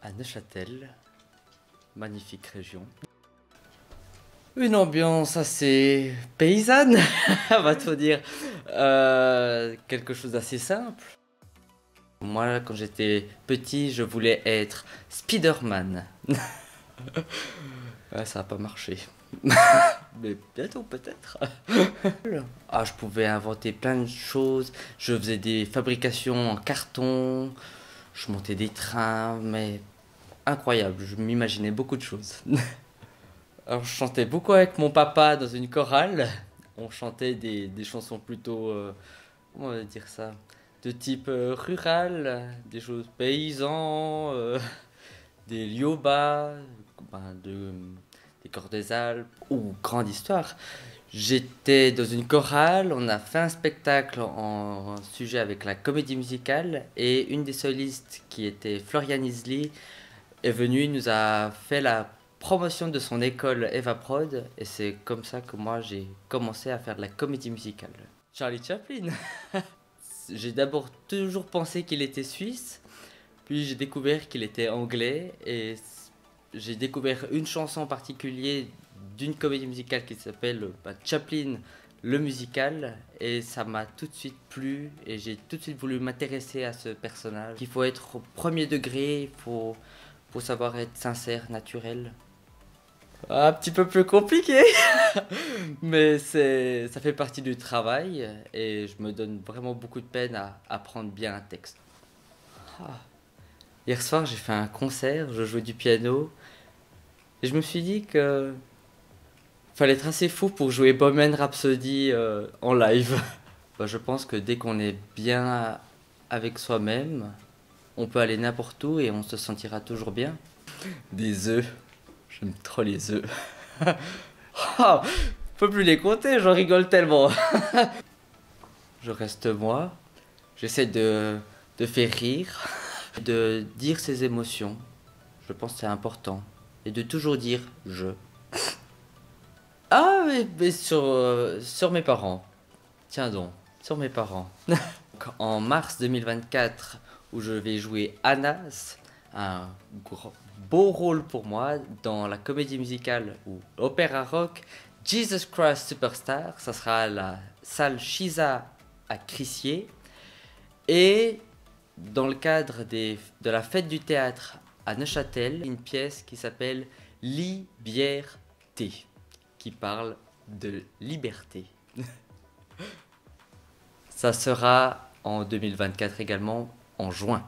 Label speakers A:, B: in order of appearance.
A: à Neuchâtel, magnifique région. Une ambiance assez paysanne, on va tout dire. Quelque chose d'assez simple. Moi, quand j'étais petit, je voulais être Spider-Man. Ouais, ça n'a pas marché. Mais bientôt peut-être. Ah, je pouvais inventer plein de choses. Je faisais des fabrications en carton. Je montais des trains, mais incroyable. Je m'imaginais beaucoup de choses. Alors, je chantais beaucoup avec mon papa dans une chorale. On chantait des chansons plutôt, comment on va dire ça, de type rural, des choses paysans, des liobas, des Corps des Alpes, ou grande histoire. J'étais dans une chorale, on a fait un spectacle en sujet avec la comédie musicale et une des solistes qui était Florian Isley est venue, nous a fait la promotion de son école Eva Prod et c'est comme ça que moi j'ai commencé à faire de la comédie musicale. Charlie Chaplin. J'ai d'abord toujours pensé qu'il était suisse, puis j'ai découvert qu'il était anglais et j'ai découvert une chanson en particulier d'une comédie musicale qui s'appelle Chaplin le musical et ça m'a tout de suite plu et j'ai tout de suite voulu m'intéresser à ce personnage. Il faut être au premier degré, faut savoir être sincère, naturel. Un petit peu plus compliqué, mais ça fait partie du travail et je me donne vraiment beaucoup de peine à apprendre bien un texte. Ah. Hier soir, j'ai fait un concert, je jouais du piano et je me suis dit que fallait être assez fou pour jouer Bohemian Rhapsody en live. Bah, je pense que dès qu'on est bien avec soi-même, on peut aller n'importe où et on se sentira toujours bien. Des œufs, j'aime trop les œufs. Oh, je peux plus les compter, j'en rigole tellement. Je reste moi, j'essaie de faire rire, de dire ses émotions. Je pense que c'est important. Et de toujours dire je. Ah, mais sur mes parents. Tiens donc, sur mes parents. En mars 2024, où je vais jouer Anas, un beau rôle pour moi dans la comédie musicale ou opéra rock Jesus Christ Superstar. Ça sera à la salle Shiza à Crissier. Et dans le cadre de la fête du théâtre à Neuchâtel, une pièce qui s'appelle Liberté, qui parle de liberté. Ça sera en 2024 également, en juin.